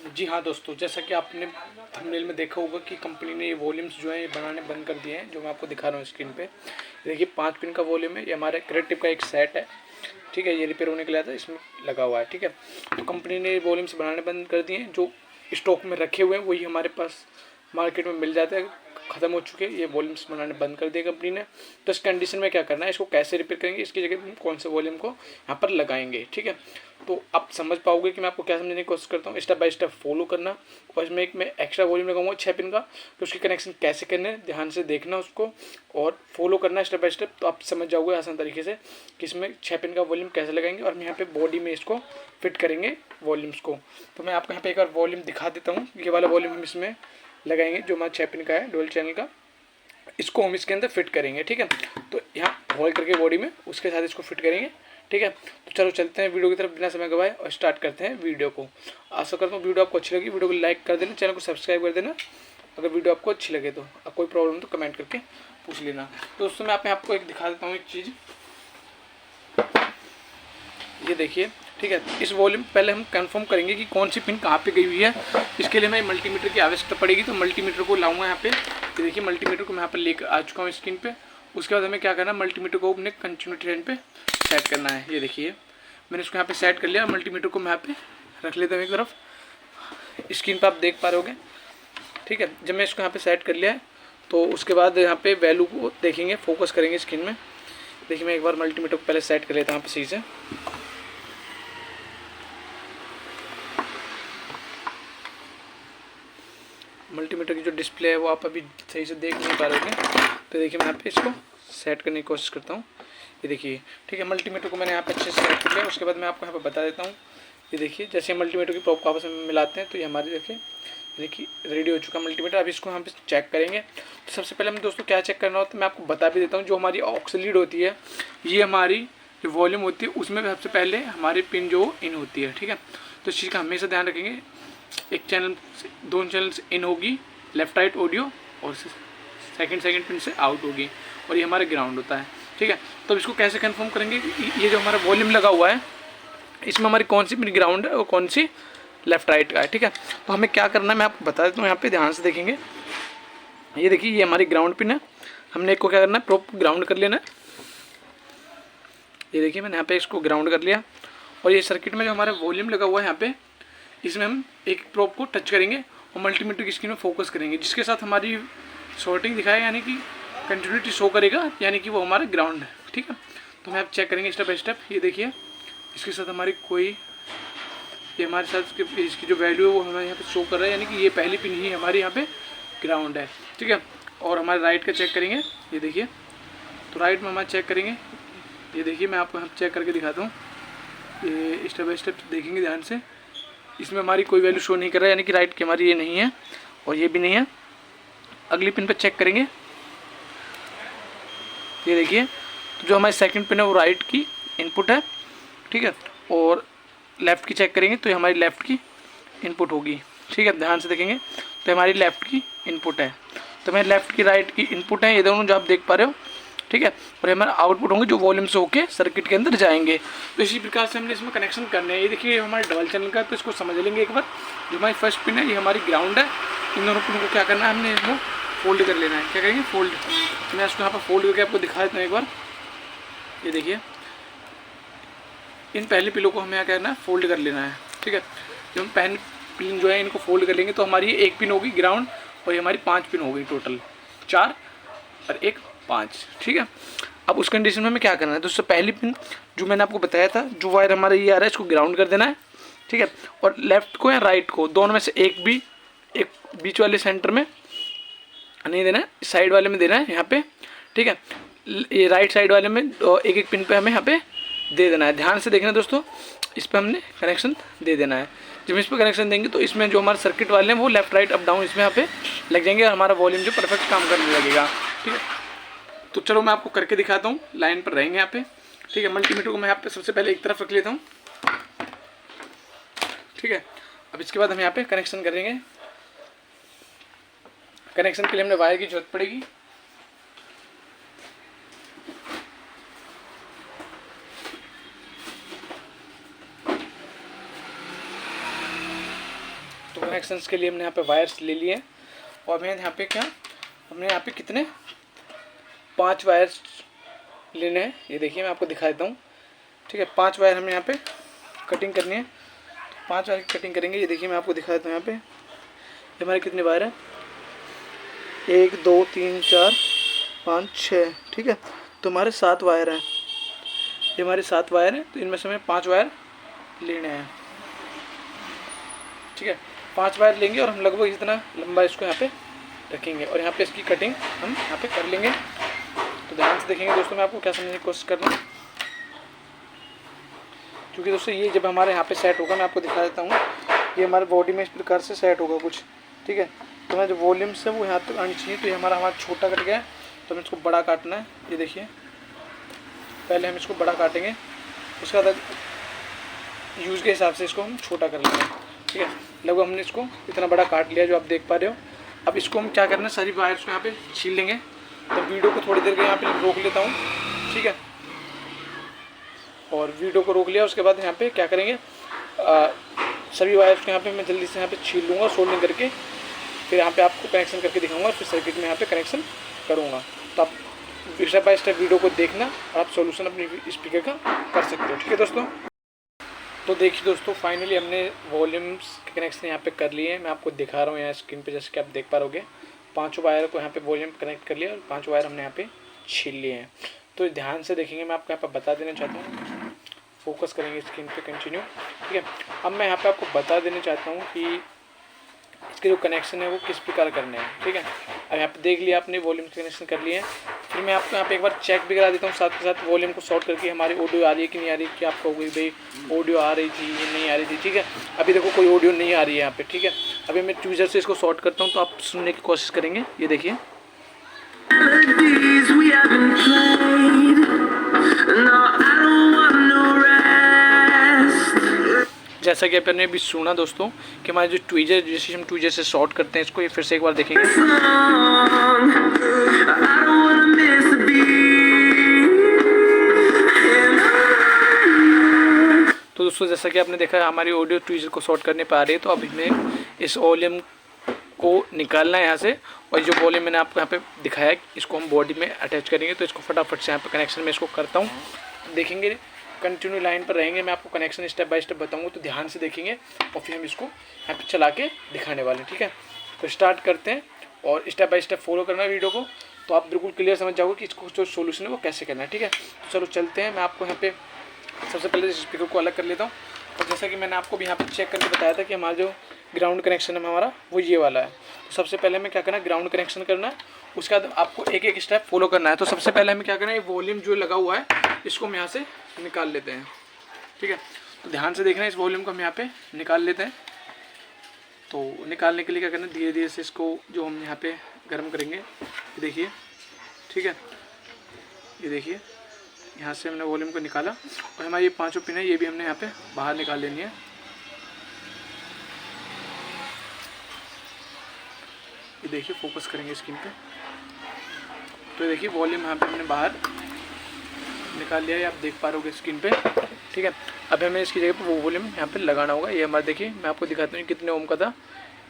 जी हाँ दोस्तों, जैसा कि आपने थंबनेल में देखा होगा कि कंपनी ने ये वॉल्यूम्स जो है ये बनाने बंद कर दिए हैं, जो मैं आपको दिखा रहा हूँ स्क्रीन पे। देखिए 5 पिन का वॉल्यूम है, ये हमारे क्रिएटिव का एक सेट है। ठीक है, ये रिपेयर होने के लिए आता है, इसमें लगा हुआ है। ठीक है, तो कंपनी ने वॉल्यूम्स बनाने बंद कर दिए हैं। जो स्टॉक में रखे हुए हैं वही हमारे पास मार्केट में मिल जाता है, ख़त्म हो चुके हैं। ये वॉल्यूम्स बनाने बंद कर दिए कंपनी ने। तो इस कंडीशन में क्या करना है, इसको कैसे रिपेयर करेंगे, इसकी जगह हम कौन से वॉल्यूम को यहाँ पर लगाएंगे। ठीक है, तो आप समझ पाओगे कि मैं आपको क्या समझने की कोशिश करता हूँ। स्टेप बाय स्टेप फॉलो करना। और इसमें एक मैं एक्स्ट्रा वॉल्यूम लगाऊंगा 6 पिन का, तो उसकी कनेक्शन कैसे करने हैं ध्यान से देखना उसको और फॉलो करना स्टेप बाय स्टेप, तो आप समझ जाओगे आसान तरीके से कि इसमें 6 पिन का वॉल्यूम कैसे लगाएंगे और हम यहाँ पे बॉडी में इसको फिट करेंगे वॉल्यूम्स को। तो मैं आपको यहाँ पे एक बार वॉल्यूम दिखा देता हूँ। ये वाला वॉल्यूम हम इसमें लगाएंगे जो हमारा 6 पिन का है, डुअल चैनल का। इसको हम इसके अंदर फिट करेंगे। ठीक है, तो यहाँ होल्ड करके बॉडी में उसके साथ इसको फिट करेंगे। ठीक है, तो चलो चलते हैं वीडियो की तरफ बिना समय गवाए और स्टार्ट करते हैं वीडियो को। आशा करता हूँ वीडियो आपको अच्छी लगी। वीडियो को लाइक कर देना, चैनल को सब्सक्राइब कर देना अगर वीडियो आपको अच्छी लगे तो। कोई प्रॉब्लम तो कमेंट करके पूछ लेना। तो दोस्तों मैं आपको एक दिखा देता हूँ एक चीज़, ये देखिए। ठीक है, इस वॉल्यूम पहले हम कंफर्म करेंगे कि कौन सी पिन कहाँ पे गई हुई है। इसके लिए हमें मल्टीमीटर की आवश्यकता पड़ेगी, तो मल्टीमीटर को लाऊंगा यहाँ पे। तो देखिए मल्टीमीटर को मैं यहाँ पर लेकर आ चुका हूँ स्क्रीन पे। उसके बाद हमें क्या करना है, मल्टीमीटर को अपने कंटिन्यूटी लाइन पे सेट करना है। ये देखिए मैंने इसको यहाँ पे सेट कर लिया। मल्टीमीटर को मैं यहाँ पे रख लेता हूँ एक तरफ, स्क्रीन पर आप देख पा रहे होगे। ठीक है, जब मैं इसको यहाँ पे सेट कर लिया है तो उसके बाद यहाँ पे वैल्यू को देखेंगे, फोकस करेंगे स्क्रीन में। देखिए मैं एक बार मल्टीमीटर को पहले सेट कर लेता हूँ यहाँ पे सही से। मल्टीमीटर की जो डिस्प्ले है वो आप अभी सही से देख नहीं पा रहे होंगे। तो देखिए मैं यहाँ पे इसको सेट करने की कोशिश करता हूँ। ये देखिए, ठीक है, मल्टीमीटर को मैंने यहाँ पे अच्छे से सेट कर लिया। उसके बाद मैं आपको यहाँ पे बता देता हूँ। ये देखिए जैसे मल्टीमीटर की प्रोब को आपस में मिलाते हैं तो ये हमारी देखिए रेडी हो चुका मल्टीमीटर। अब इसको हम पे चेक करेंगे। तो सबसे पहले हम दोस्तों क्या चेक करना होता है मैं आपको बता भी देता हूँ। जो हमारी ऑक्सीलीड होती है, ये हमारी जो वॉल्यूम होती है उसमें सबसे पहले हमारी पिन जो इन होती है। ठीक है, तो इस चीज़ का हमेशा ध्यान रखेंगे। एक चैनल से दोनों चैनल से इन होगी लेफ्ट राइट ऑडियो, और सेकंड पिन से आउट होगी, और ये हमारा ग्राउंड होता है। ठीक है, तो इसको कैसे कंफर्म करेंगे ये जो हमारा वॉल्यूम लगा हुआ है इसमें हमारी कौन सी पिन ग्राउंड है और कौन सी लेफ्ट राइट का है। ठीक है, तो हमें क्या करना है मैं आपको बता देता हूँ। यहाँ पे ध्यान से देखेंगे, ये देखिए ये हमारी ग्राउंड पिन है। हमने एक को क्या करना है, प्रॉपर ग्राउंड कर लेना है। ये देखिए मैंने यहाँ पे इसको ग्राउंड कर लिया। और ये सर्किट में जो हमारा वॉल्यूम लगा हुआ है यहाँ पे, इसमें हम एक प्रोब को टच करेंगे और मल्टीमीटर की स्क्रीन में फोकस करेंगे, जिसके साथ हमारी शॉर्टिंग दिखाएगा, यानी कि कंटिन्यूटी शो करेगा, यानी कि वो हमारा ग्राउंड है। ठीक है, तो हम आप चेक करेंगे स्टेप बाय स्टेप। ये देखिए इसके साथ हमारी ये हमारे साथ इसकी जो वैल्यू है वो हमारे यहाँ पे शो कर रहा है, यानी कि ये पहली पिन ही हमारी यहाँ पे ग्राउंड है। ठीक है, और हमारे राइट का चेक करेंगे। ये देखिए, तो राइट में हमारा चेक करेंगे। ये देखिए मैं आपको यहाँ चेक करके दिखाता हूँ। ये स्टेप बाय स्टेप देखेंगे ध्यान से। इसमें हमारी कोई वैल्यू शो नहीं कर रहा है, यानी कि राइट की हमारी ये नहीं है और ये भी नहीं है। अगली पिन पे चेक करेंगे। ये देखिए, तो जो हमारी सेकंड पिन है वो राइट की इनपुट है। ठीक है, और लेफ़्ट की चेक करेंगे तो ये हमारी लेफ़्ट की इनपुट होगी। ठीक है, ध्यान से देखेंगे तो हमारी लेफ़्ट की इनपुट है। तो हमारी लेफ़्ट की राइट की इनपुट है, ये दोनों जो आप देख पा रहे हो। ठीक है, और हमारा आउटपुट होंगे जो वॉल्यूम से होके सर्किट के अंदर जाएंगे। तो इसी प्रकार से हमने इसमें कनेक्शन करने हैं। ये देखिए हमारे डबल चैनल का, तो इसको समझ लेंगे एक बार। जो हमारी फर्स्ट पिन है ये हमारी ग्राउंड है। इन दोनों पिन को क्या करना है, हमने इसको फोल्ड कर लेना है। क्या करेंगे, फोल्ड। तो मैं इसको यहाँ पर फोल्ड करके आपको दिखा देता हूँ एक बार। ये देखिए इन पहले पिनों को हमें क्या करना है, फोल्ड कर लेना है। ठीक है, जब हम पहले पिन जो है इनको फोल्ड कर लेंगे तो हमारी एक पिन होगी ग्राउंड, और ये हमारी 5 पिन हो गई, टोटल 4 और 1 5। ठीक है, अब उस कंडीशन में हमें क्या करना है, दोस्तों पहली पिन जो मैंने आपको बताया था, जो वायर हमारा ये आ रहा है इसको ग्राउंड कर देना है। ठीक है, और लेफ्ट को या राइट को दोनों में से एक बीच वाले सेंटर में नहीं देना है, साइड वाले में देना है यहाँ पे। ठीक है, ये राइट साइड वाले में एक एक पिन पे हमें यहाँ पे दे देना है। ध्यान से देखना दोस्तों, इस पर हमने कनेक्शन दे देना है। जब इस पर कनेक्शन देंगे तो इसमें जो हमारे सर्किट वाले हैं वो लेफ्ट राइट अप डाउन इसमें यहाँ पे लग जाएंगे और हमारा वॉल्यूम जो परफेक्ट काम करने लगेगा। ठीक है, तो चलो मैं आपको करके दिखाता हूँ। लाइन पर रहेंगे यहाँ पे। ठीक है, मल्टीमीटर को मैं यहाँ पे सबसे पहले एक तरफ रख लेता हूँ। ठीक है, अब इसके बाद हम यहाँ पे कनेक्शन करेंगे। कनेक्शन के लिए हमने वायर की जरूरत पड़ेगी। कनेक्शंस के लिए हमने यहाँ पे वायर्स ले लिए और मैं यहाँ पे क्या हमने यहाँ पे कितने 5 वायर्स लेने हैं। ये देखिए मैं आपको दिखा देता हूँ, ठीक है। 5 वायर हमें यहाँ पे कटिंग करनी है, तो 5 वायर की कटिंग करेंगे। ये देखिए मैं आपको दिखा देता हूँ यहाँ पे ये हमारे कितने वायर हैं, 1 2 3 4 5 6, ठीक है। तो हमारे 7 वायर हैं, ये हमारे 7 वायर हैं, तो इनमें से हमें 5 वायर लेने हैं, ठीक है। 5 वायर लेंगे और हम लगभग इतना लंबा इसको यहाँ पे रखेंगे और यहाँ पे इसकी कटिंग हम यहाँ पे कर लेंगे। तो ध्यान से देखेंगे दोस्तों, मैं आपको क्या समझने की कोशिश कर रहा हूँ, क्योंकि दोस्तों ये जब हमारे यहाँ पे सेट होगा मैं आपको दिखा देता हूँ। ये हमारे बॉडी में इस प्रकार से सेट होगा कुछ, ठीक है। तो मैं जो वॉल्यूम्स है वो यहाँ तक आनी चाहिए। तो ये हमारा छोटा कट गया है, तो हमें इसको बड़ा काटना है। ये देखिए पहले हम इसको बड़ा काटेंगे, उसके बाद यूज़ के हिसाब से इसको हम छोटा कर लेंगे, ठीक है। लगभग हमने इसको इतना बड़ा काट लिया जो आप देख पा रहे हो। अब इसको हम क्या करना है, सारी वायर्स को यहाँ पे छील लेंगे। तो वीडियो को थोड़ी देर के यहाँ पे रोक लेता हूँ, ठीक है। और वीडियो को रोक लिया, उसके बाद यहाँ पे क्या करेंगे, सभी वायर्स को यहाँ पे मैं जल्दी से यहाँ पे छील लूँगा सोल्डिंग करके, फिर यहाँ पे आपको कनेक्शन करके दिखाऊंगा और फिर सर्किट में यहाँ पे कनेक्शन करूँगा। तो आप स्टेप बाय स्टेप वीडियो को देखना और आप सॉल्यूशन अपनी स्पीकर का कर सकते हो, ठीक है दोस्तों। तो देखिए दोस्तों, फाइनली हमने वॉल्यूम्स के कनेक्शन यहाँ पे कर लिए हैं। मैं आपको दिखा रहा हूँ यहाँ स्क्रीन पे, जैसे कि आप देख पा रहोगे। 5 वायर को यहाँ पे वॉल्यूम कनेक्ट कर लिया और 5 वायर हमने यहाँ पे छील लिए हैं। तो ध्यान से देखेंगे, मैं आपको यहाँ पर बता देना चाहता हूँ, फोकस करेंगे स्क्रीन पे कंटिन्यू, ठीक है। अब मैं यहाँ पे आपको बता देना चाहता हूँ कि इसके जो कनेक्शन है वो किस प्रकार करने हैं, ठीक है। अब यहाँ पे देख लिया आपने वॉल्यूम कनेक्शन कर लिए हैं। फिर मैं आपको यहाँ पे एक बार चेक भी करा देता हूँ साथ के साथ वॉल्यूम को शॉर्ट करके हमारी ऑडियो आ रही है कि नहीं आ रही है। कि आप कहोगे भाई ऑडियो आ रही थी या नहीं आ रही थी, ठीक है। अभी देखो कोई ऑडियो नहीं आ रही है यहाँ पे, ठीक है। अभी मैं ट्यूजर से इसको शॉर्ट करता हूँ तो आप सुनने की कोशिश करेंगे। ये देखिए जैसा कि आपने अभी सुना दोस्तों कि हमारे जो ट्वीजर, जैसे हम ट्वीजर से शॉर्ट करते हैं इसको, ये फिर से एक बार देखेंगे। तो दोस्तों जैसा कि आपने देखा हमारी ऑडियो ट्वीजर को शॉर्ट करने पर आ रही है। तो अब हमें इस वॉल्यूम को निकालना है यहाँ से, और जो वॉल्यूम मैंने आपको यहाँ पे दिखाया है इसको हम बॉडी में अटैच करेंगे। तो इसको फटाफट से यहाँ पे कनेक्शन में इसको करता हूँ, देखेंगे कंटिन्यू लाइन पर रहेंगे। मैं आपको कनेक्शन स्टेप बाय स्टेप बताऊंगा, तो ध्यान से देखेंगे और फिर हम इसको यहाँ पे चला के दिखाने वाले हैं, ठीक है। तो स्टार्ट करते हैं और स्टेप बाय स्टेप फॉलो करना है वीडियो को, तो आप बिल्कुल क्लियर समझ जाओगे कि इसको जो सोल्यूशन है वो कैसे करना है, ठीक है। तो चलो चलते हैं। मैं आपको यहाँ पे सबसे पहले स्पीकर को अलग कर लेता हूँ। और जैसा कि मैंने आपको भी यहाँ पर चेक करके बताया था कि हमारा जो ग्राउंड कनेक्शन है हमारा वो ये वाला है। तो सबसे पहले हमें क्या करना है, ग्राउंड कनेक्शन करना है। उसके बाद आपको एक एक स्टेप फॉलो करना है। तो सबसे पहले हमें क्या करना है, ये वॉल्यूम जो लगा हुआ है इसको हम यहाँ से निकाल लेते हैं, ठीक है। तो ध्यान से देखना है, इस वॉल्यूम को हम यहाँ पे निकाल लेते हैं। तो निकालने के लिए क्या करना है, धीरे धीरे से इसको जो हम यहाँ पे गर्म करेंगे, ये देखिए, ठीक है। ये देखिए यहाँ से हमने वॉल्यूम को निकाला और हमारी ये 5 पिन है ये भी हमने यहाँ पे बाहर निकाल लेनी है। ये देखिए फोकस करेंगे स्क्रीन पे, तो ये देखिए वॉल्यूम यहाँ पे हमने बाहर निकाल लिया है, आप देख पा रहे हो स्क्रीन पे, ठीक है। अब हमें इसकी जगह पर वो वॉल्यूम यहाँ पे लगाना होगा। ये हमारा देखिए मैं आपको दिखाता हूँ कितने ओम का था।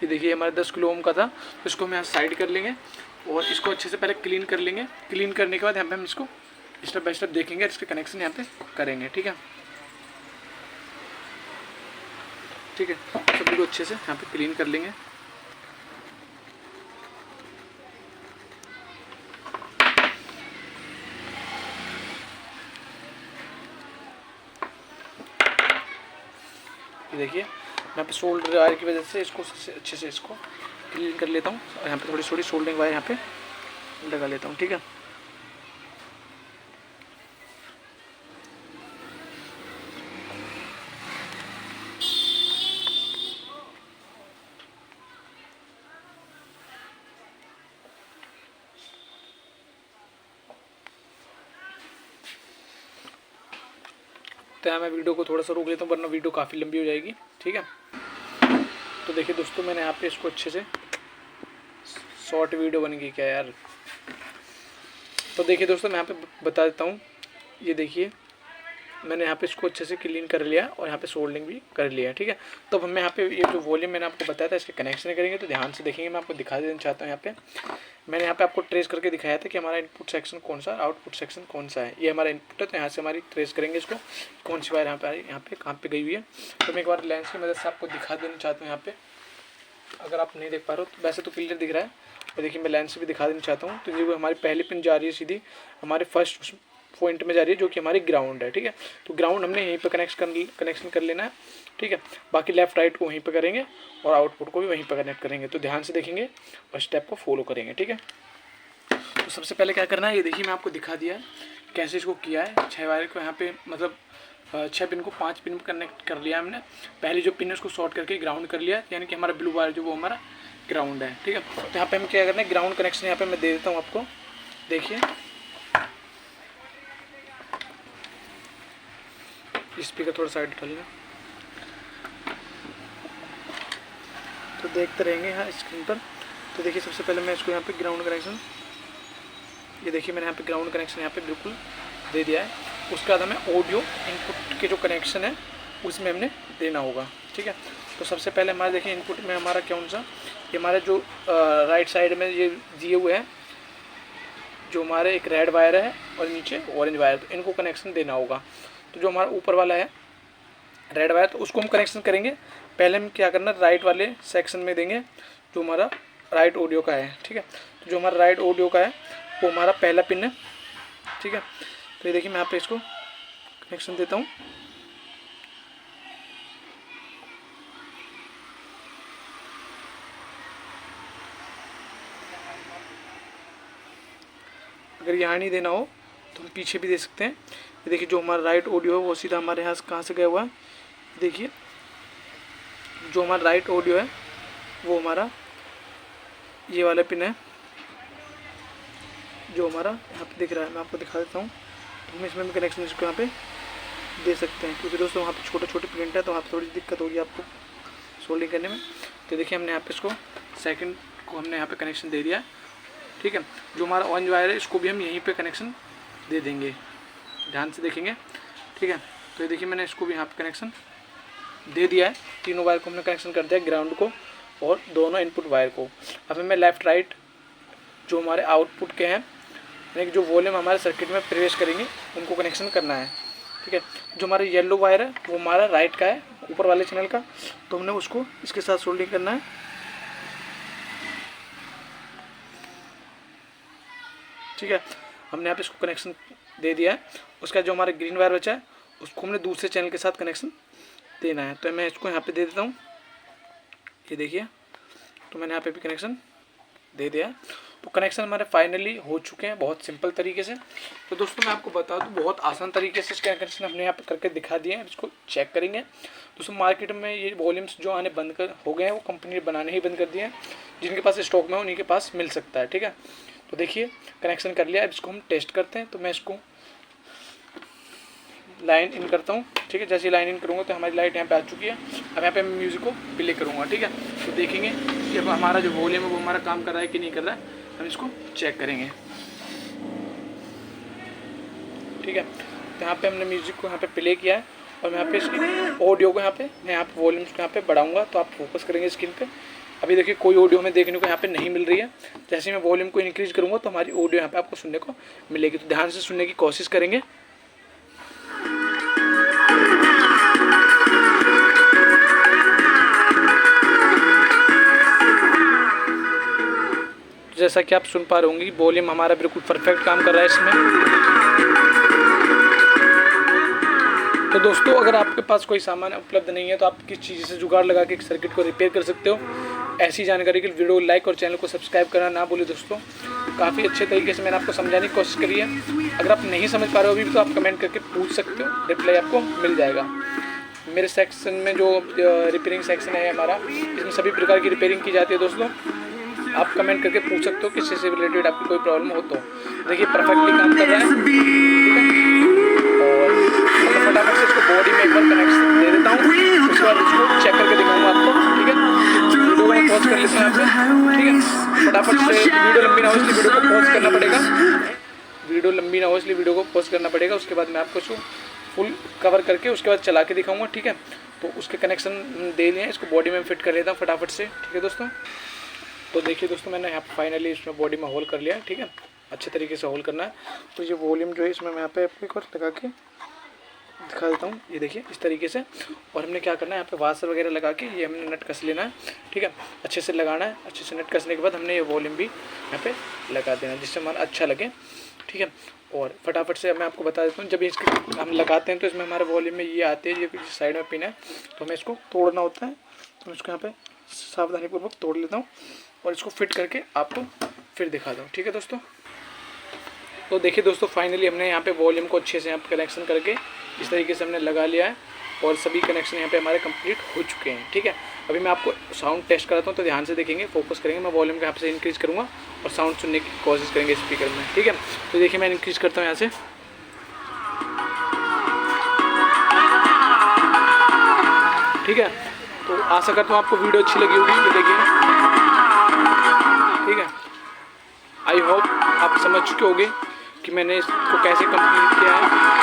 ये देखिए हमारा 10 किलो ओम का था। तो इसको हम यहाँ साइड कर लेंगे और इसको अच्छे से पहले क्लीन कर लेंगे। क्लीन करने के बाद यहाँ पे हम इसको स्टेप बाय स्टेप देखेंगे, इसके कनेक्शन यहाँ पे करेंगे, ठीक है, ठीक है। सभी को अच्छे से यहाँ पे क्लीन कर लेंगे। देखिए मैं यहाँ पे सोल्डर वायर की वजह से इसको अच्छे से इसको क्लीन कर लेता हूँ और यहाँ पे थोड़ी थोड़ी सोल्डरिंग वायर यहाँ पे लगा लेता हूँ, ठीक है। तो यहाँ मैं वीडियो को थोड़ा सा रोक लेता हूँ वरना वीडियो काफ़ी लंबी हो जाएगी, ठीक है। तो देखिए दोस्तों मैंने यहाँ पे इसको अच्छे से शॉर्ट वीडियो बन गई क्या यार। तो देखिए दोस्तों मैं यहाँ पे बता देता हूँ, ये देखिए मैंने यहाँ पे इसको अच्छे से क्लीन कर लिया और यहाँ पे सोल्डिंग भी कर लिया है। ठीक है, तो हम यहाँ पे ये जो वॉल्यूम मैंने आपको बताया था इसके कनेक्शन करेंगे, तो ध्यान से देखेंगे। मैं आपको दिखा देना चाहता हूँ। यहाँ पे मैंने यहाँ पे आपको ट्रेस करके दिखाया था कि हमारा इनपुट सेक्शन कौन सा, आउटपुट सेक्शन कौन सा है। ये हमारा इनपुट है, तो यहाँ से हमारी ट्रेस करेंगे इसको, कौन सी वायर यहाँ पे कहाँ पे गई हुई है। तो मैं एक बार लेंस की मदद से आपको दिखा देना चाहता हूँ। यहाँ पे अगर आप नहीं देख पा रहे हो तो वैसे तो क्लियर दिख रहा है, और देखिए मैं लेंस से भी दिखा देना चाहता हूँ। तो ये हमारी पहली पिन जा रही है सीधी हमारे फर्स्ट पॉइंट में जा रही है, जो कि हमारी ग्राउंड है। ठीक है, तो ग्राउंड हमने यहीं पे कनेक्शन कर लेना है। ठीक है, बाकी लेफ्ट राइट को वहीं पे करेंगे और आउटपुट को भी वहीं पे कनेक्ट करेंगे। तो ध्यान से देखेंगे और स्टेप को फॉलो करेंगे। ठीक है, तो सबसे पहले क्या करना है, ये देखिए मैं आपको दिखा दिया है कैसे इसको किया है। 6 वायर को यहाँ पे मतलब 6 पिन को 5 पिन में कनेक्ट कर लिया हमने। पहली जो पिन है उसको शॉर्ट करके ग्राउंड कर लिया, यानी कि हमारा ब्लू वायर जो वो हमारा ग्राउंड है। ठीक है, तो यहाँ पे हम क्या करना है, ग्राउंड कनेक्शन यहाँ पे मैं दे देता हूँ आपको। देखिए स्पीकर थोड़ा साइड उठा लेना, तो देखते रहेंगे यहाँ स्क्रीन पर। तो देखिए सबसे पहले मैं इसको यहाँ पे ग्राउंड कनेक्शन, ये देखिए मैंने यहाँ पे ग्राउंड कनेक्शन यहाँ पे बिल्कुल दे दिया है। उसके बाद हमें ऑडियो इनपुट के जो कनेक्शन है उसमें हमने देना होगा। ठीक है, तो सबसे पहले हमारे देखिए इनपुट में हमारा कौन सा, ये हमारा जो राइट साइड में ये दिए हुए हैं, जो हमारे एक रेड वायर है और नीचे ऑरेंज वायर, तो इनको कनेक्शन देना होगा। तो जो हमारा ऊपर वाला है रेड वायर, तो उसको हम कनेक्शन करेंगे। पहले हम क्या करना, राइट वाले सेक्शन में देंगे जो हमारा राइट ऑडियो का है। ठीक है, तो जो हमारा राइट ऑडियो का है वो हमारा पहला पिन है। ठीक है, तो ये देखिए मैं यहाँ पे इसको कनेक्शन देता हूँ। अगर यहाँ नहीं देना हो तो हम पीछे भी दे सकते हैं। ये देखिए जो हमारा राइट ऑडियो है वो सीधा हमारे यहाँ कहाँ से गया हुआ है, देखिए जो हमारा राइट ऑडियो है वो हमारा ये वाला पिन है जो हमारा यहाँ पे दिख रहा है। मैं आपको दिखा देता हूँ, तो हम इसमें भी कनेक्शन इसको यहाँ पे दे सकते हैं, क्योंकि दोस्तों वहाँ पे छोटे छोटे प्रिंट है तो वहाँ पे थोड़ी दिक्कत होगी आपको सोल्डिंग करने में। तो देखिए हमने यहाँ पे इसको सेकंड को हमने यहाँ पे कनेक्शन दे दिया। ठीक है, जो हमारा ऑरेंज वायर है इसको भी हम यहीं पे कनेक्शन दे देंगे, ध्यान से देखेंगे। ठीक है, तो ये देखिए मैंने इसको भी यहाँ पे कनेक्शन दे दिया है। तीनों वायर को हमने कनेक्शन कर दिया, ग्राउंड को और दोनों इनपुट वायर को। अब हमें लेफ़्ट राइट जो हमारे आउटपुट के हैं, यानी कि जो वॉल्यूम हमारे सर्किट में प्रवेश करेंगे उनको कनेक्शन करना है। ठीक है, जो हमारा येलो वायर है वो हमारा राइट का है, ऊपर वाले चैनल का, तो हमने उसको इसके साथ सोल्डिंग करना है। ठीक है, हमने यहाँ पे इसको कनेक्शन दे दिया है। उसका जो हमारा ग्रीन वायर बचा है उसको हमने दूसरे चैनल के साथ कनेक्शन देना है। तो मैं इसको यहाँ पे दे देता हूँ, ये देखिए, तो मैंने यहाँ पे भी कनेक्शन दे दिया है। तो कनेक्शन हमारे फाइनली हो चुके हैं बहुत सिंपल तरीके से। तो दोस्तों मैं आपको बता दूँ बहुत आसान तरीके से इसके कनेक्शन हमने यहाँ पे करके दिखा दिए हैं। इसको चेक करेंगे दोस्तों, मार्केट में ये वॉल्यूम्स जो आने बंद कर हो गए हैं वो कंपनी ने बनाने ही बंद कर दिए हैं। जिनके पास स्टॉक में उन्हीं के पास मिल सकता है। ठीक है, तो देखिए कनेक्शन कर लिया। अब इसको हम टेस्ट करते हैं। तो मैं इसको लाइन इन करता हूँ। ठीक है, जैसे लाइन इन करूँगा तो हमारी लाइट यहाँ पे आ चुकी है। अब यहाँ पे मैं म्यूज़िक को प्ले करूँगा। ठीक है, तो देखेंगे कि अब हमारा जो वॉल्यूम है वो हमारा काम कर रहा है कि नहीं कर रहा है, हम इसको चेक करेंगे। ठीक है, तो यहाँ पे हमने म्यूज़िक को यहाँ पे प्ले किया है और मैं यहाँ पे इसकी ऑडियो को मैं यहाँ पे वॉल्यूम्स को यहाँ पे बढ़ाऊँगा, तो आप फोकस करेंगे स्क्रीन पे। अभी देखिए कोई ऑडियो हमें देखने को यहाँ पे नहीं मिल रही है। जैसे मैं वॉल्यूम को इंक्रीज करूँगा तो हमारी ऑडियो यहाँ पे आपको सुनने को मिलेगी। तो ध्यान से सुनने की कोशिश करेंगे। जैसा कि आप सुन पा रहे होंगे वॉल्यूम हमारा बिल्कुल परफेक्ट काम कर रहा है इसमें। तो दोस्तों अगर आपके पास कोई सामान उपलब्ध नहीं है तो आप किस चीज़ से जुगाड़ लगा के सर्किट को रिपेयर कर सकते हो। ऐसी जानकारी के लिए वीडियो को लाइक और चैनल को सब्सक्राइब करना ना भूलें। दोस्तों काफ़ी अच्छे तरीके से मैंने आपको समझाने की कोशिश करी है। अगर आप नहीं समझ पा रहे हो अभी तो आप कमेंट करके पूछ सकते हो, रिप्लाई आपको मिल जाएगा। मेरे सेक्शन में जो रिपेयरिंग सेक्शन है हमारा, इसमें सभी प्रकार की रिपेयरिंग की जाती है। दोस्तों आप कमेंट करके पूछ सकते हो किसी से रिलेटेड आपकी कोई प्रॉब्लम हो तो। देखिए परफेक्टली काम कर रहा है। और फटाफट से इसको बॉडी में एक बार कनेक्शन दे देता हूँ, उसके बाद इसको चेक करके दिखाऊंगा आपको। ठीक है, वीडियो को पॉज कर लेते हैं आपसे। ठीक है, फटाफट से वीडियो लंबी ना हो इसलिए वीडियो को पॉज करना पड़ेगा। उसके बाद मैं आपको इसको फुल कवर करके उसके बाद चला के दिखाऊंगा, ठीक है। तो उसके कनेक्शन दे लिए हैं, इसको बॉडी में फिट कर लेता हूँ फटाफट से, ठीक है दोस्तों। तो देखिए दोस्तों, मैंने यहाँ फाइनली इसमें बॉडी में होल कर लिया, ठीक है। अच्छे तरीके से होल करना है। तो ये वॉल्यूम जो है इसमें मैं यहाँ पे आपको एक बार लगा के दिखा देता हूँ, ये देखिए इस तरीके से। और हमने क्या करना है, यहाँ पे वाशर वगैरह लगा के ये हमने नट कस लेना है, ठीक है। अच्छे से लगाना है, अच्छे से नट कसने के बाद हमने ये वॉल्यूम भी यहाँ पे लगा देना है, जिससे हमारा अच्छा लगे, ठीक है। और फटाफट से मैं आपको बता देता हूँ, जब इसके हम लगाते हैं तो इसमें हमारे वॉल्यूम में ये आते हैं, ये साइड में पिन है, तो हमें इसको तोड़ना होता है। तो मैं इसको यहाँ पे सावधानीपूर्वक तोड़ लेता हूँ और इसको फिट करके आपको फिर दिखाता हूँ, ठीक है दोस्तों। तो देखिए दोस्तों, फाइनली हमने यहाँ पे वॉल्यूम को अच्छे से यहाँ पे कनेक्शन करके इस तरीके से हमने लगा लिया है और सभी कनेक्शन यहाँ पे हमारे कंप्लीट हो चुके हैं, ठीक है। अभी मैं आपको साउंड टेस्ट कराता हूँ, तो ध्यान से देखेंगे, फोकस करेंगे। मैं वॉल्यूम को यहाँ से इंक्रीज़ करूँगा और साउंड सुनने की कोशिश करेंगे स्पीकर में, ठीक है। तो देखिए मैं इंक्रीज़ करता हूँ यहाँ से, ठीक है। तो आशा करता हूँ आपको वीडियो अच्छी लगी होगी, ये देखिए, ठीक है। आई होप आप समझ चुके होंगे कि मैंने इसको कैसे कंप्लीट किया है।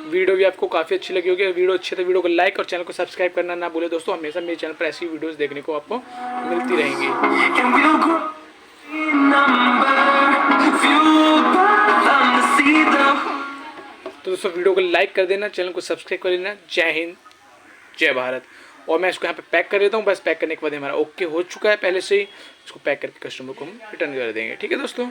वीडियो भी आपको काफ़ी अच्छी लगी होगी। वीडियो अच्छी तो वीडियो को लाइक और चैनल को सब्सक्राइब करना ना भूले दोस्तों। हमेशा मेरे चैनल पर ऐसी वीडियोस देखने को आपको मिलती रहेंगी। तो दोस्तों वीडियो को लाइक कर देना, चैनल को सब्सक्राइब कर लेना। जय हिंद, जय भारत। और मैं इसको यहाँ पे पैक कर देता हूँ। बस पैक करने के बाद हमारा ओके हो चुका है पहले से ही। इसको पैक करके कस्टमर को हम रिटर्न कर देंगे, ठीक है दोस्तों।